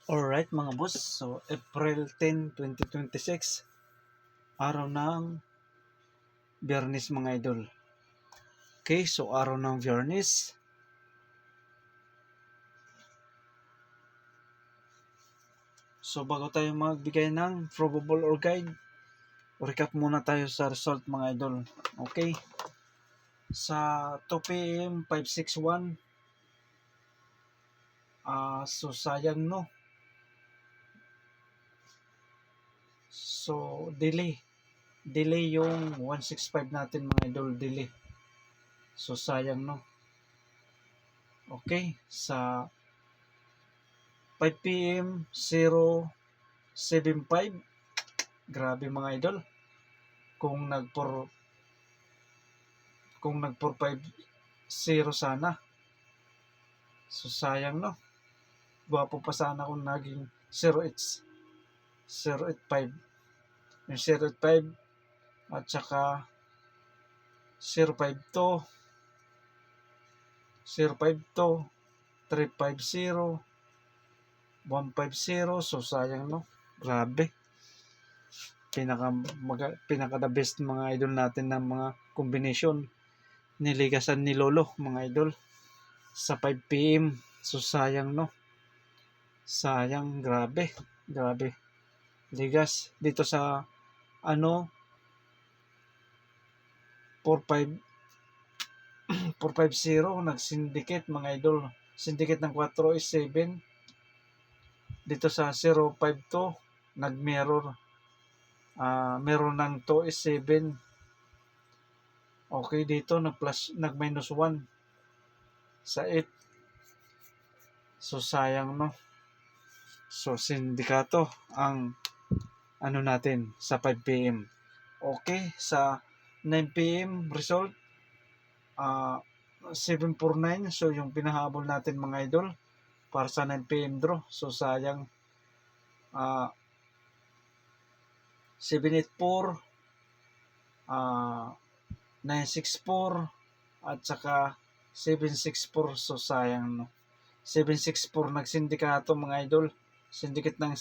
Alright mga boss, so April 10, 2026, araw ng Biyernes mga idol. Okay, so araw ng Biyernes. So bago tayo magbigay ng probable or guide, recap muna tayo sa result mga idol. Okay, sa 2 p.m. 561, so sayang no. So delay yung 165 natin mga idol, delay. So sayang no. Okay, sa 5 p.m. 075, grabe mga idol. Kung nag 450 sana. So sayang no. Gwapo pa sana kung naging 085. Yung 085 at saka 052 052 350 150. So sayang no. Grabe. Pinaka the best mga idol natin ng mga combination niligasan ni Lolo mga idol sa 5 p.m. So sayang no. Sayang, grabe ligas dito sa 45 450 nag-syndicate mga idol. Syndicate ng 4 is 7. Dito sa 052 nag-mirror. Meron ng 2 is 7. Okay, dito nag-minus 1 sa 8. So sayang no. So sindikato ang natin sa 5 p.m. Okay, sa 9 p.m. result 749. So yung pinahabol natin mga idol para sa 9 p.m. draw. So sayang 784 964 at saka 764. So sayang no. 764 nagsindikato mga idol. Syndicate ng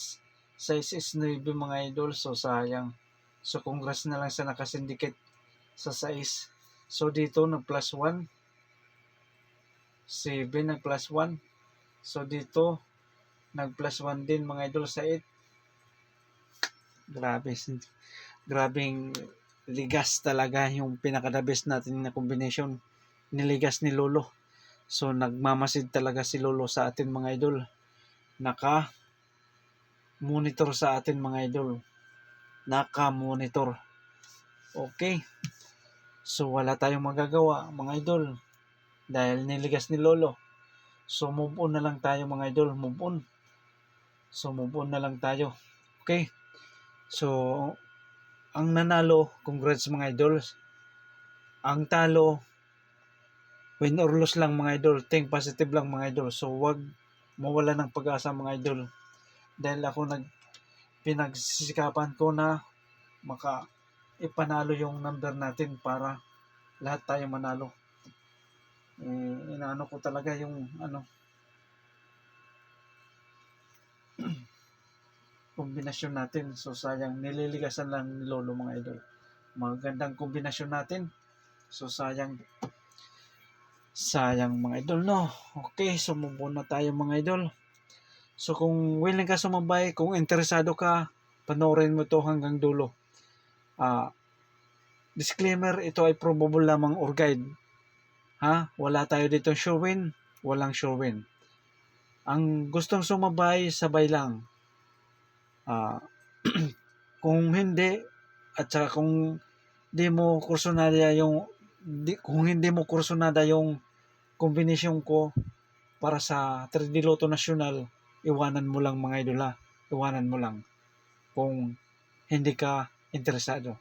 size is 9 mga idol. So sayang. So congrats na lang sa nakasyndicate sa size. So dito nag plus 1. 7 nag plus 1. So dito nag plus 1 din mga idol sa 8. Grabing ligas talaga yung pinaka-the best natin na combination. Niligas ni Lolo. So nagmamasid talaga si Lolo sa atin mga idol. Naka-monitor sa atin mga idol. Naka-monitor. Okay. So wala tayong magagawa mga idol dahil niligas ni Lolo. So move on na lang tayo mga idol. Move on na lang tayo. Okay. So ang nanalo, congrats mga idol. Ang talo, win or lose lang mga idol. Think positive lang mga idol. So wag mawala ng pag-asa mga idol. Dahil ako pinagsisikapan ko na ipanalo yung number natin para lahat tayo manalo. Inaano ko talaga yung kombinasyon natin. So sayang, nililigasan lang ni Lolo mga idol. Magandang kombinasyon natin. So sayang mga idol no. Okay, so move on na tayo mga idol. So kung willing ka sumabay, kung interesado ka, panoorin mo to hanggang dulo. Disclaimer, ito ay probable lamang or guide. Wala tayo dito show-win, walang show-win. Ang gustong sumabay, sabay lang. Kung hindi, at saka kung hindi mo kursunada yung combination ko para sa 3D Lotto National, iwanan mo lang mga idol ha. Iwanan mo lang kung hindi ka interesado.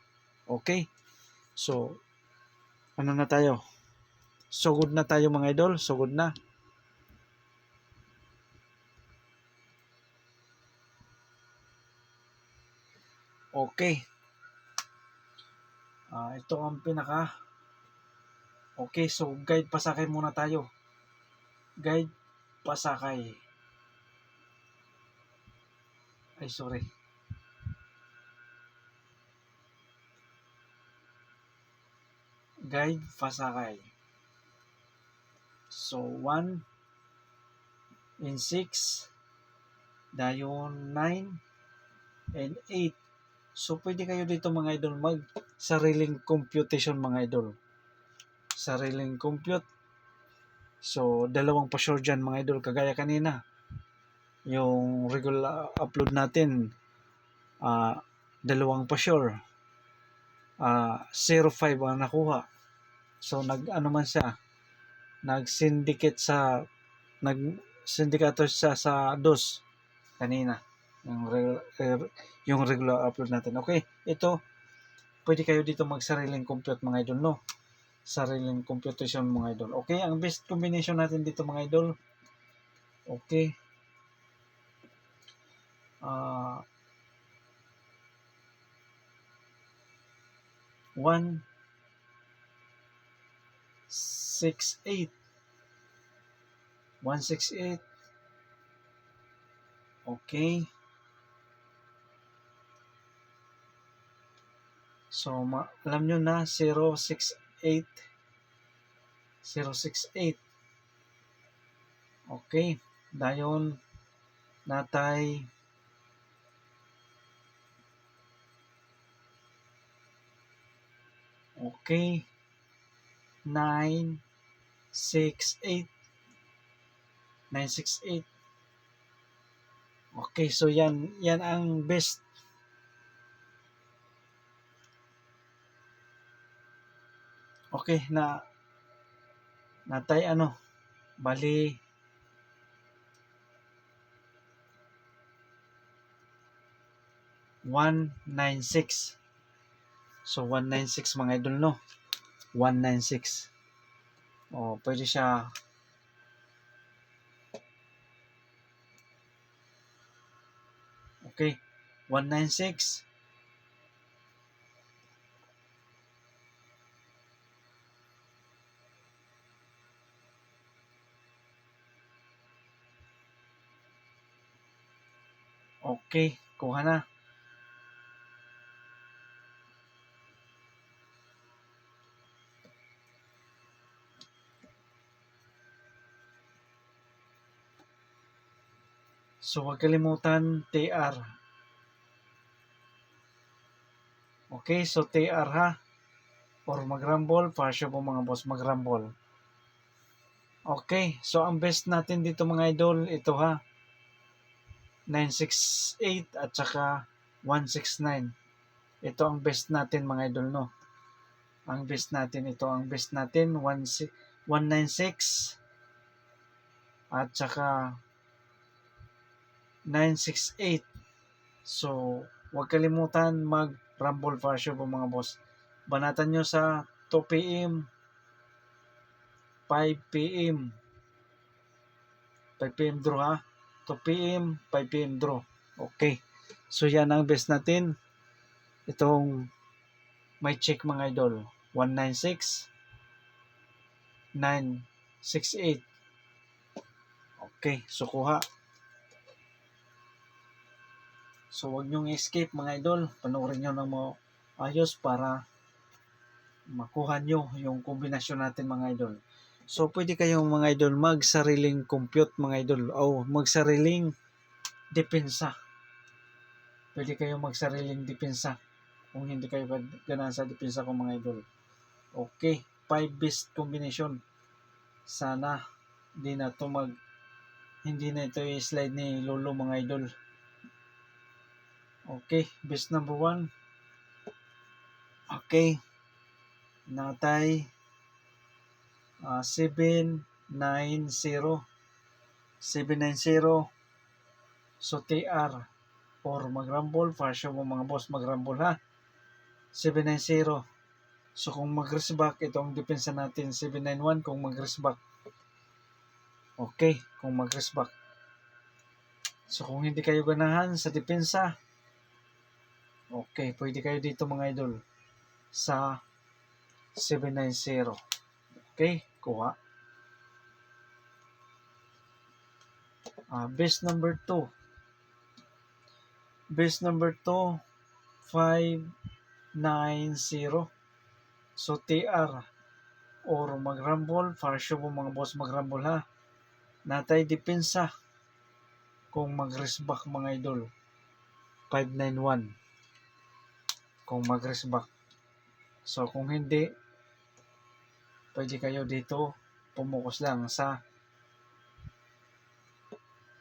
Okay? So, na tayo? Sugod na tayo mga idol. Sugod na. Okay. Ito ang Okay, so guide pasakay muna tayo. Guide pasakay. Ay, sorry. Guide pasakay. So, 1 and 6, dayon 9 and 8. So, pwede kayo dito mga idol mag sariling computation mga idol. Sariling compute. So, dalawang pa-sure dyan mga idol. Kagaya kanina, yung regular upload natin, dalawang pa-sure. 0.5 ang nakuha. So, nag-ano man siya, nag-syndicate nag-syndicator siya sa DOS kanina. Yung regular upload natin. Okay, ito, pwede kayo dito mag-sariling compute mga idol, no? Sariling computation mga idol. Okay, ang best combination natin dito mga idol. Okay. 1, 6, 8. 1, 6, 8. Okay. So, alam nyo na, 0, 6, 8. 0, 6, 8. Okay. Dayon, natay okay. 9, 6, 8. 9, 6, 8. Okay, so yan ang best. Okay, natay bali 196. So 196 mga idol, no? 196. Pwede siya okay. 196. Okay, kuha na. So, huwag kalimutan TR. Okay, so TR ha. Or mag-rumble, para sure po mga boss mag-rumble. Okay, so ang best natin dito mga idol, ito ha. 968 at saka 169. Ito ang best natin mga idol, no? Ang best natin, ito ang best natin, 196 at saka 968. So, huwag kalimutan mag-rumble for sure po mga boss. Banatan nyo sa 2 p.m. 5 p.m. 5 p.m. draw ha. 2 p.m. 5 p.m. draw. Okay. So, yan ang best natin. Itong may check mga idol. 196 968. Okay. So, kuha. So, huwag nyong escape mga idol. Panoorin nyo ng mga ayos para makuha nyo yung kombinasyon natin mga idol. So, pwede kayong mga idol magsariling compute mga idol o magsariling depensa. Pwede kayong magsariling depensa kung hindi kayo ganahan sa depensa ko mga idol. Okay, 5 best combination. Sana hindi na ito i-slide ni Lolo mga idol. Okay, best number 1. Okay, natay 790. 790. So, TR or mag-rumble, para sure mo mga boss mag-rumble ha. 790. So, kung mag-risk back, ito ang depensa natin. 791 kung mag-risk back. Okay, kung mag-risk back. So, kung hindi kayo ganahan sa depensa, okay, pwede kayo dito mga idol sa 790. Okay, kuha. Best number 2. Base number 2, 590. So, TR or mag-rumble. Para sure po mga boss mag-rumble ha. Natay depensa kung mag-resback mga idol. 591. Kung mag-resback. So, kung hindi, pwede kayo dito pumukus lang sa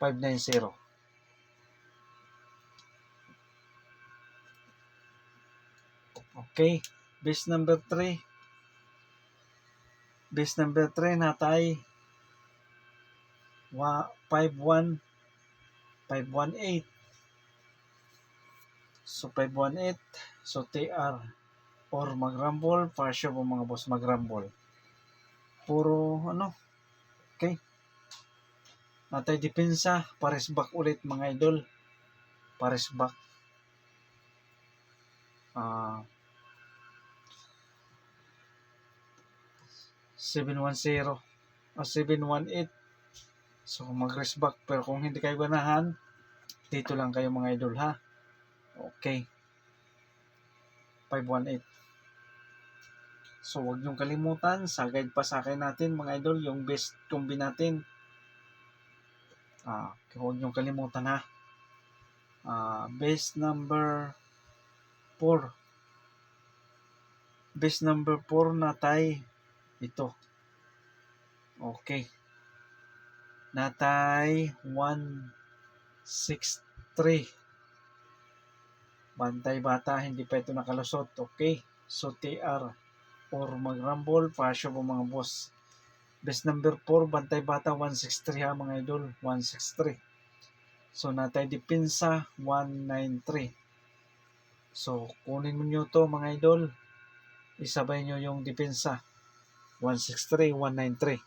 590. Okay. Base number 3. Base number 3 natay 518. So 518. So TR or mag-rumble. Para sure po mga boss mag-rumble. Puro okay. Natay depensa. Pares back ulit mga idol. Pares back. 710 o 718. So mag-rest back. Pero kung hindi kayo ganahan, dito lang kayo mga idol ha. Okay. 518. So huwag niyong kalimutan, sa guide pa sa akin natin mga idol, yung best combi natin. Huwag niyong kalimutan ha. Base number 4. Base number 4 natay ito. Okay. Natay 163. Bantay bata, hindi pa ito nakalusot. Okay. So TR or mag-rumble. Para sure po mga boss. Base number 4, bantay bata 163 ha mga idol. 163. So natay depensa 193. So kunin mo nyo to mga idol. Isabay nyo yung depensa. 163, 193.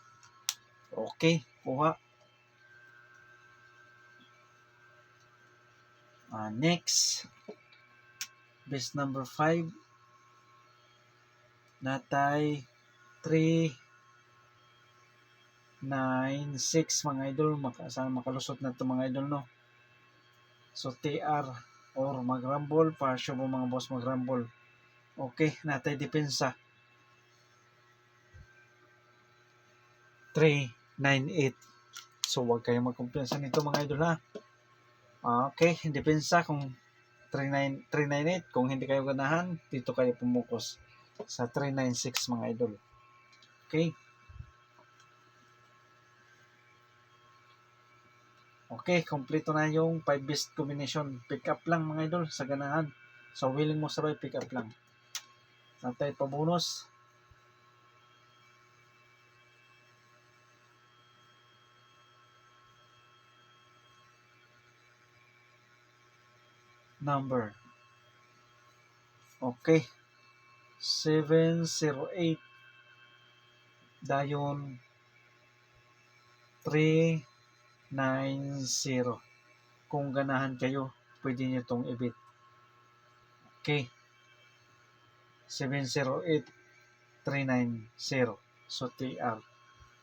Okay, kuha. Next. Base number 5. Natay 396 mga idol. Sana makalusot na ito mga idol no. So TR or mag-rumble. Para sure po mga boss mag-rumble. Okay, natay depensa 398. So huwag kayong magkumpiyansa nito mga idol ha. Okay, depensa kung 398. Kung hindi kayo ganahan, dito kayo pumukus sa 396 mga idol. Okay. Okay, kompleto na yung 5 best combination. Pick up lang mga idol sa ganahan. So willing mo sabay, pick up lang. Natay pa bonus. Number. Okay. 708. Dayon 390. Kung ganahan kayo, pwede nyo itong ibit. Okay. 708 390. So TR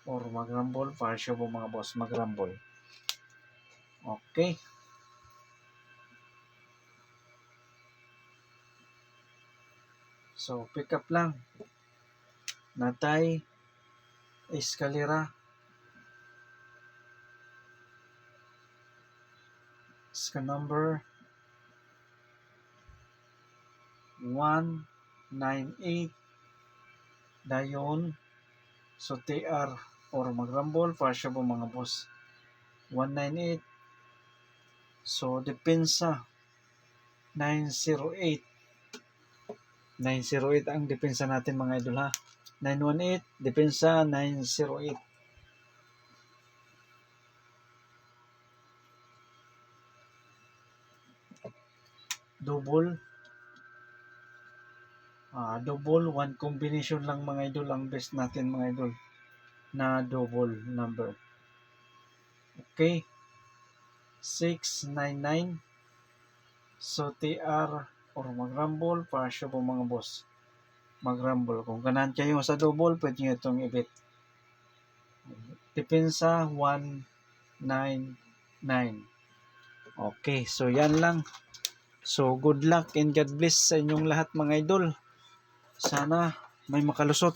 or mag-rumble. Para sure po mga boss mag-rumble. Okay. So pick up lang. Natay eskalera. Ska number 198. Dayon. So TR or mag-rumble. Para sure po mga boss 198. So depensa 908. 908 ang depensa natin mga idol ha. 918, depensa 908. Double. Double, one combination lang mga idol ang best natin mga idol na double number. Okay. 699. So TR or mag-rumble. Para sure po mga boss mag-rumble. Kung ganahan kayo sa double, pwede nyo itong ibit. Depensa 199. Okay, so yan lang. So good luck and God bless sa inyong lahat mga idol. Sana may makalusot